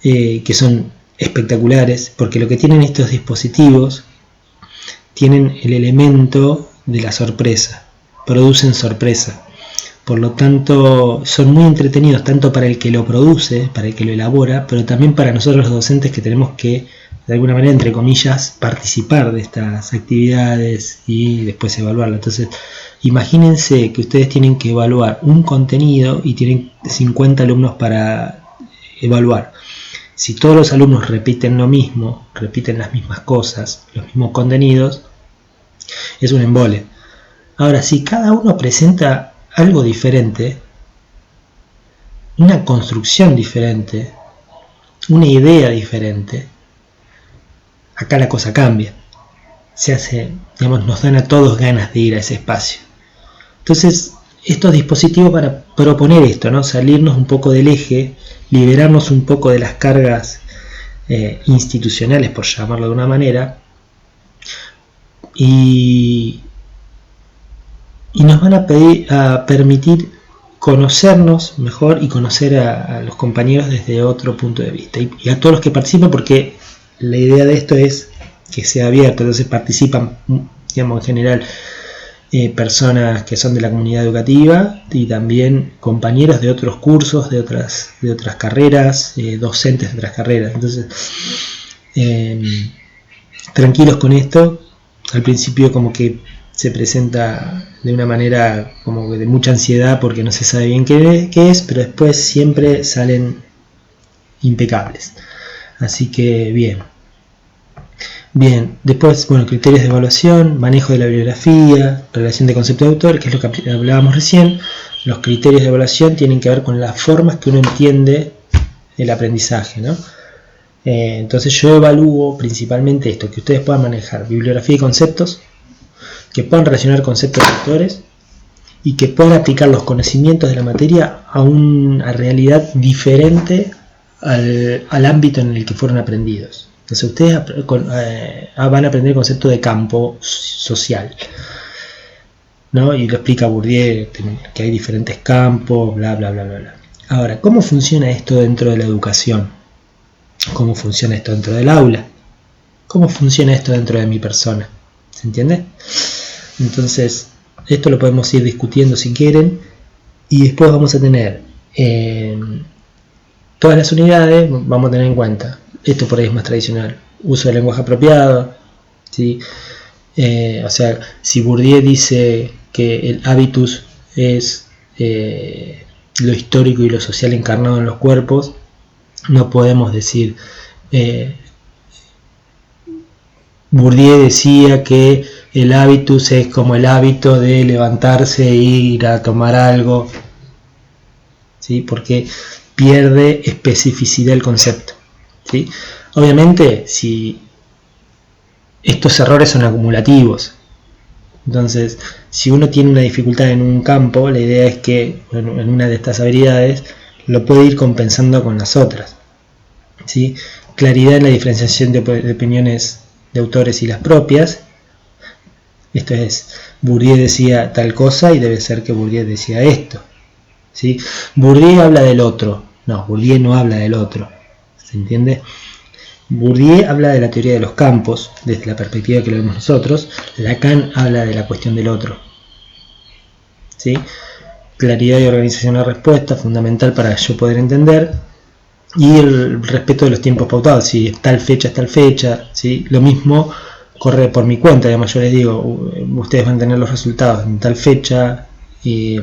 que son espectaculares, porque lo que tienen estos dispositivos, tienen el elemento de la sorpresa, producen sorpresa. Por lo tanto, son muy entretenidos tanto para el que lo produce, para el que lo elabora, pero también para nosotros los docentes que tenemos que, de alguna manera, entre comillas, participar de estas actividades y después evaluarlo. Entonces, imagínense que ustedes tienen que evaluar un contenido y tienen 50 alumnos para evaluar. Si todos los alumnos repiten lo mismo, repiten las mismas cosas, los mismos contenidos, es un embole. Ahora, si cada uno presenta algo diferente, una construcción diferente, una idea diferente, acá la cosa cambia. Se hace, nos dan a todos ganas de ir a ese espacio. Entonces, estos dispositivos para proponer esto, ¿no? Salirnos un poco del eje, liberarnos un poco de las cargas institucionales, por llamarlo de una manera, y nos van a permitir conocernos mejor y conocer a los compañeros desde otro punto de vista, y a todos los que participan, porque la idea de esto es que sea abierto. Entonces participan, digamos, en general personas que son de la comunidad educativa y también compañeros de otros cursos, de otras carreras, docentes de otras carreras. Entonces tranquilos con esto. Al principio como que se presenta de una manera como de mucha ansiedad porque no se sabe bien qué es, pero después siempre salen impecables. Así que bien. Después, bueno, criterios de evaluación, manejo de la bibliografía, relación de concepto de autor, que es lo que hablábamos recién. Los criterios de evaluación tienen que ver con las formas que uno entiende el aprendizaje, ¿no? Entonces yo evalúo principalmente esto, que ustedes puedan manejar bibliografía y conceptos, que puedan relacionar conceptos de autores y que puedan aplicar los conocimientos de la materia a una realidad diferente al ámbito en el que fueron aprendidos. Entonces ustedes van a aprender el concepto de campo social, ¿no? Y lo explica Bourdieu, que hay diferentes campos, bla bla bla bla bla. Ahora, ¿cómo funciona esto dentro de la educación? ¿Cómo funciona esto dentro del aula? ¿Cómo funciona esto dentro de mi persona? ¿Se entiende? Entonces, esto lo podemos ir discutiendo si quieren, y después vamos a tener todas las unidades, vamos a tener en cuenta, esto por ahí es más tradicional, uso del lenguaje apropiado, ¿sí? O sea, si Bourdieu dice que el habitus es lo histórico y lo social encarnado en los cuerpos, no podemos decir Bourdieu decía que el habitus es como el hábito de levantarse e ir a tomar algo, ¿sí? Porque pierde especificidad el concepto, ¿sí? Obviamente, si estos errores son acumulativos, entonces si uno tiene una dificultad en un campo, la idea es que en una de estas habilidades lo puede ir compensando con las otras, ¿sí? Claridad en la diferenciación de opiniones de autores y las propias. Esto es, Bourdieu decía tal cosa y debe ser que Bourdieu decía esto, ¿sí? Bourdieu habla del otro. No, Bourdieu no habla del otro. ¿Se entiende? Bourdieu habla de la teoría de los campos desde la perspectiva que lo vemos nosotros. Lacan habla de la cuestión del otro, ¿sí? Claridad y organización de la respuesta, fundamental para yo poder entender. Y el respeto de los tiempos pautados, si es tal fecha, ¿sí? Lo mismo corre por mi cuenta, además yo les digo, ustedes van a tener los resultados en tal fecha y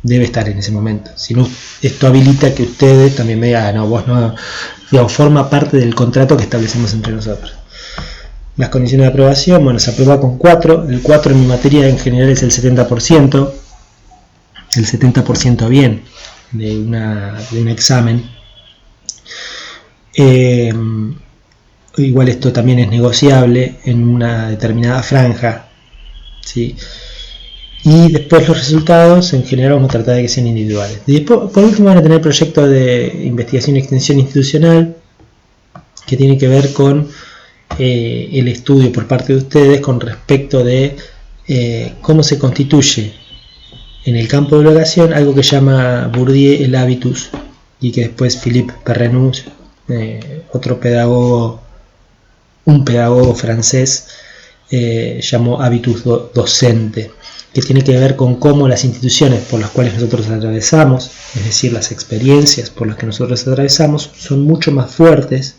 debe estar en ese momento. Si no, esto habilita que ustedes también me digan, no, vos no, digamos, forma parte del contrato que establecemos entre nosotros. Las condiciones de aprobación, bueno, se aprueba con 4, el 4 en mi materia en general es el 70%, el 70% bien de un examen. Igual esto también es negociable en una determinada franja, ¿sí? Y después los resultados en general vamos a tratar de que sean individuales. Y después, por último, van a tener proyectos de investigación y extensión institucional que tiene que ver con el estudio por parte de ustedes con respecto de cómo se constituye en el campo de educación algo que llama Bourdieu el habitus, y que después Philippe Perrenot, un pedagogo francés, llamó habitus docente, que tiene que ver con cómo las instituciones por las cuales nosotros atravesamos, es decir, las experiencias por las que nosotros atravesamos, son mucho más fuertes,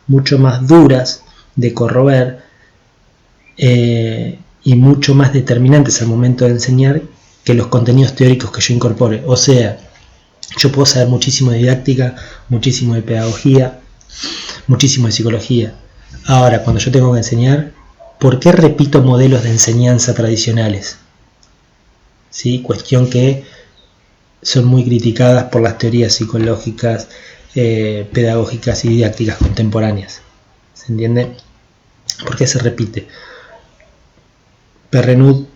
mucho más duras de corroer y mucho más determinantes al momento de enseñar que los contenidos teóricos que yo incorpore. O sea, yo puedo saber muchísimo de didáctica, muchísimo de pedagogía, muchísimo de psicología. Ahora, cuando yo tengo que enseñar, ¿por qué repito modelos de enseñanza tradicionales? ¿Sí? Cuestión que son muy criticadas por las teorías psicológicas, pedagógicas y didácticas contemporáneas. ¿Se entiende? ¿Por qué se repite? Perrenot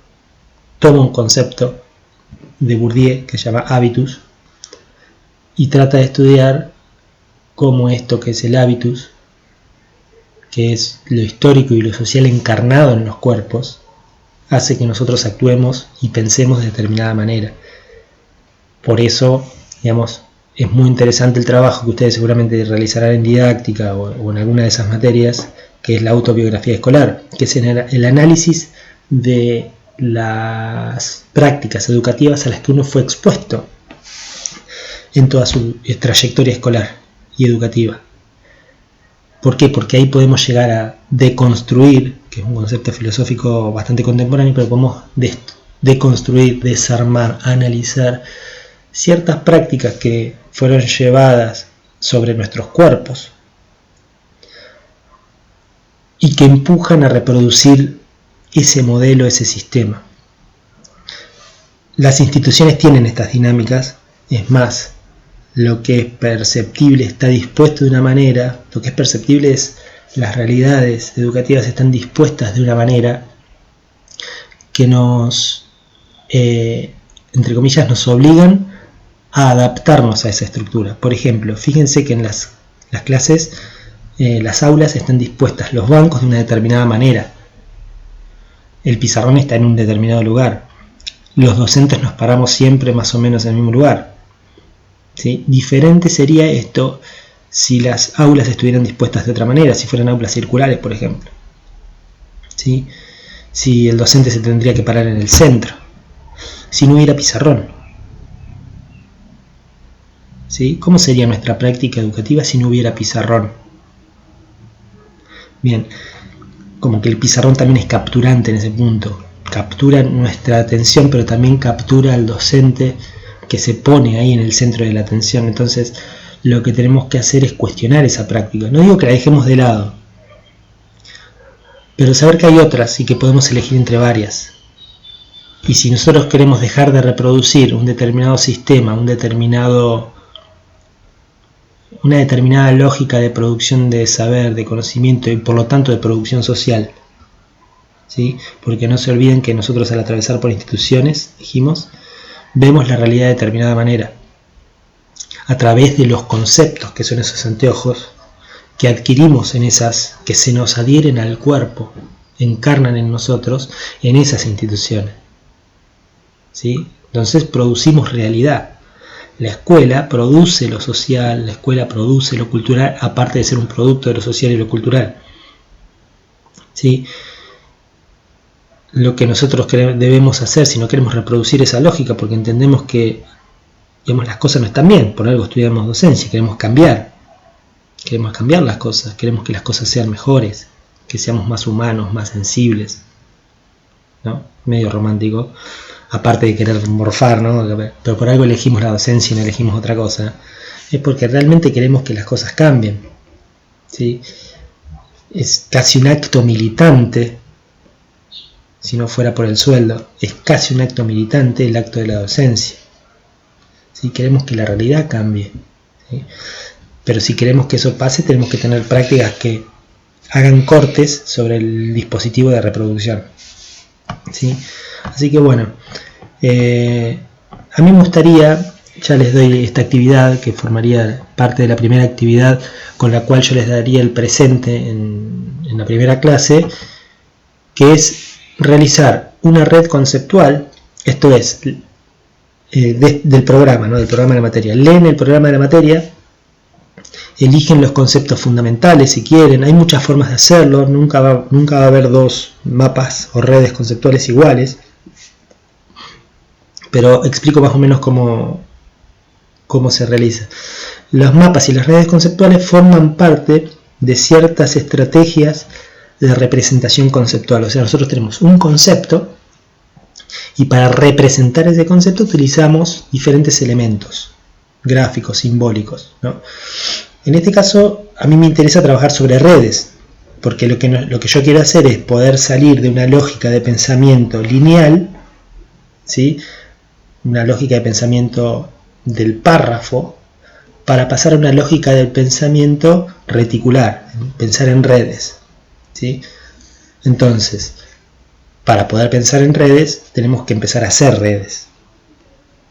toma un concepto de Bourdieu que se llama habitus y trata de estudiar cómo esto que es el habitus, que es lo histórico y lo social encarnado en los cuerpos, hace que nosotros actuemos y pensemos de determinada manera. Por eso, digamos, es muy interesante el trabajo que ustedes seguramente realizarán en didáctica o en alguna de esas materias, que es la autobiografía escolar, que es el análisis de las prácticas educativas a las que uno fue expuesto en toda su trayectoria escolar y educativa. ¿Por qué? Porque ahí podemos llegar a deconstruir, que es un concepto filosófico bastante contemporáneo, pero podemos deconstruir, desarmar, analizar ciertas prácticas que fueron llevadas sobre nuestros cuerpos y que empujan a reproducir ese modelo, ese sistema. Las instituciones tienen estas dinámicas, es más, lo que es perceptible está dispuesto de una manera, lo que es perceptible es las realidades educativas están dispuestas de una manera que nos, entre comillas, nos obligan a adaptarnos a esa estructura. Por ejemplo, fíjense que en las clases, las aulas están dispuestas, los bancos de una determinada manera, el pizarrón está en un determinado lugar, los docentes nos paramos siempre más o menos en el mismo lugar. ¿Sí? Diferente sería esto si las aulas estuvieran dispuestas de otra manera, si fueran aulas circulares, por ejemplo. ¿Sí? Si el docente se tendría que parar en el centro, si no hubiera pizarrón. ¿Sí? ¿Cómo sería nuestra práctica educativa si no hubiera pizarrón? Bien, como que el pizarrón también es capturante en ese punto, captura nuestra atención, pero también captura al docente que se pone ahí en el centro de la atención. Entonces lo que tenemos que hacer es cuestionar esa práctica. No digo que la dejemos de lado, pero saber que hay otras y que podemos elegir entre varias. Y si nosotros queremos dejar de reproducir un determinado sistema, una determinada lógica de producción de saber, de conocimiento y por lo tanto de producción social, ¿sí? Porque no se olviden que nosotros al atravesar por instituciones, dijimos, vemos la realidad de determinada manera, a través de los conceptos que son esos anteojos que adquirimos en esas, que se nos adhieren al cuerpo, encarnan en nosotros, en esas instituciones. ¿Sí? Entonces producimos realidad. La escuela produce lo social, la escuela produce lo cultural, aparte de ser un producto de lo social y lo cultural. ¿Sí? Lo que nosotros debemos hacer si no queremos reproducir esa lógica, porque entendemos que, digamos, las cosas no están bien, por algo estudiamos docencia, queremos cambiar las cosas, queremos que las cosas sean mejores, que seamos más humanos, más sensibles, ¿no? Medio romántico, aparte de querer morfar, ¿no? Pero por algo elegimos la docencia y no elegimos otra cosa, es porque realmente queremos que las cosas cambien, ¿sí? Es casi un acto militante. Si no fuera por el sueldo, es casi un acto militante el acto de la docencia. Si queremos que la realidad cambie, ¿sí? Pero si queremos que eso pase, tenemos que tener prácticas que hagan cortes sobre el dispositivo de reproducción, ¿sí? Así que bueno, a mí me gustaría, ya les doy esta actividad que formaría parte de la primera actividad con la cual yo les daría el presente en la primera clase, que es realizar una red conceptual, esto es, del programa, ¿no? Del programa de la materia. Leen el programa de la materia, eligen los conceptos fundamentales si quieren, hay muchas formas de hacerlo, nunca va a haber dos mapas o redes conceptuales iguales, pero explico más o menos cómo se realiza. Los mapas y las redes conceptuales forman parte de ciertas estrategias de representación conceptual. O sea, nosotros tenemos un concepto y para representar ese concepto utilizamos diferentes elementos gráficos, simbólicos, ¿no? En este caso a mí me interesa trabajar sobre redes, porque lo que yo quiero hacer es poder salir de una lógica de pensamiento lineal, ¿sí? Una lógica de pensamiento del párrafo, para pasar a una lógica de pensamiento reticular, pensar en redes, ¿sí? Entonces, para poder pensar en redes, tenemos que empezar a hacer redes,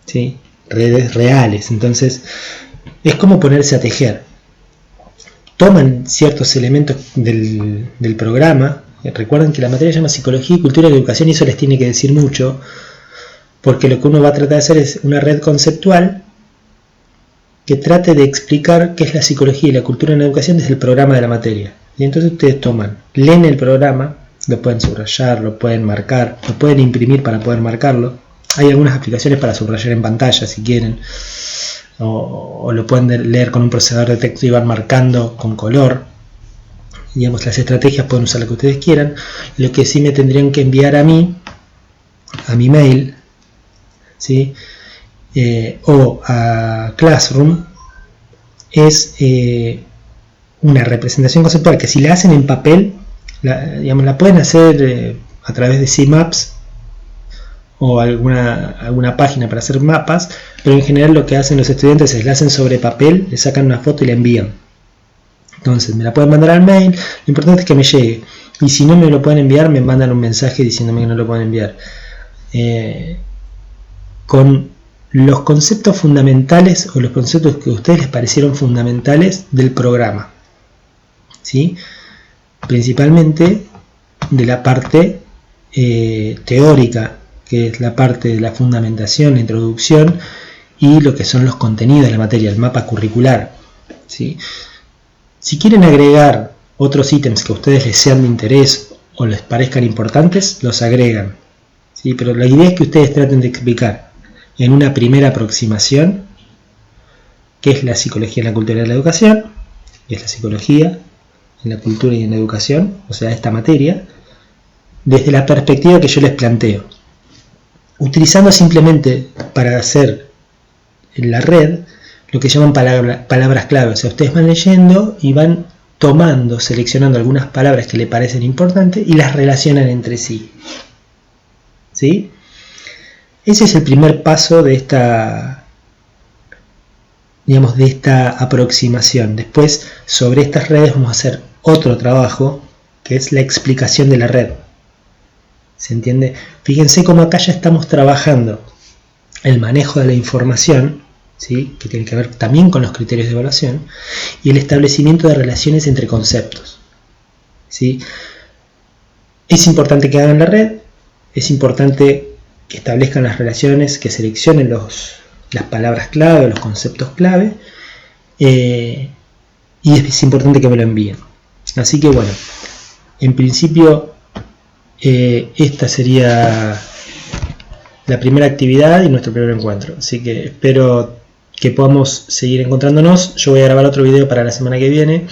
¿sí? Redes reales. Entonces, es como ponerse a tejer. toman ciertos elementos del programa. Recuerden que la materia se llama Psicología, Cultura y Educación, y eso les tiene que decir mucho, porque lo que uno va a tratar de hacer es una red conceptual que trate de explicar qué es la psicología y la cultura en la educación desde el programa de la materia. Y entonces ustedes leen el programa, lo pueden subrayar, lo pueden marcar, lo pueden imprimir para poder marcarlo. Hay algunas aplicaciones para subrayar en pantalla si quieren, o lo pueden leer con un procesador de texto y van marcando con color. Digamos, las estrategias pueden usar lo que ustedes quieran. Lo que sí me tendrían que enviar a mí, a mi mail, ¿sí? O a Classroom, es una representación conceptual que si la hacen en papel, la pueden hacer a través de CMaps o alguna página para hacer mapas, pero en general lo que hacen los estudiantes es la hacen sobre papel, le sacan una foto y la envían. Entonces me la pueden mandar al mail, lo importante es que me llegue, y si no me lo pueden enviar, me mandan un mensaje diciéndome que no lo pueden enviar, con los conceptos fundamentales o los conceptos que a ustedes les parecieron fundamentales del programa, ¿sí? Principalmente de la parte teórica, que es la parte de la fundamentación, la introducción, y lo que son los contenidos de la materia, el mapa curricular, ¿sí? Si quieren agregar otros ítems que a ustedes les sean de interés o les parezcan importantes, los agregan, ¿sí? Pero la idea es que ustedes traten de explicar en una primera aproximación qué es la psicología en la cultura y la educación, qué es la psicología en la cultura y en la educación, o sea, esta materia, desde la perspectiva que yo les planteo, utilizando simplemente para hacer en la red lo que llaman palabras clave. O sea, ustedes van leyendo y van tomando, seleccionando algunas palabras que les parecen importantes y las relacionan entre sí, ¿sí? Ese es el primer paso de esta, digamos, de esta aproximación. Después, sobre estas redes vamos a hacer otro trabajo, que es la explicación de la red. ¿Se entiende? Fíjense cómo acá ya estamos trabajando el manejo de la información, ¿sí? Que tiene que ver también con los criterios de evaluación, y el establecimiento de relaciones entre conceptos, ¿sí? Es importante que hagan la red, es importante que establezcan las relaciones, que seleccionen las palabras clave, los conceptos clave, y es importante que me lo envíen. Así que bueno, en principio esta sería la primera actividad y nuestro primer encuentro, así que espero que podamos seguir encontrándonos. Yo voy a grabar otro video para la semana que viene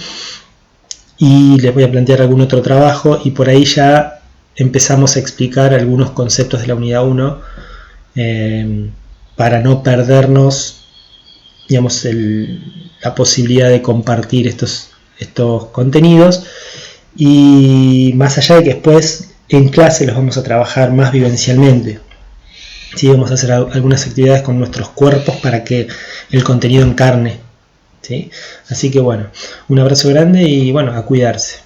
y les voy a plantear algún otro trabajo, y por ahí ya empezamos a explicar algunos conceptos de la unidad 1 para no perdernos, digamos, la posibilidad de compartir estos contenidos, y más allá de que después en clase los vamos a trabajar más vivencialmente. Sí, vamos a hacer algunas actividades con nuestros cuerpos para que el contenido encarne, ¿sí? Así que bueno, un abrazo grande y bueno, a cuidarse.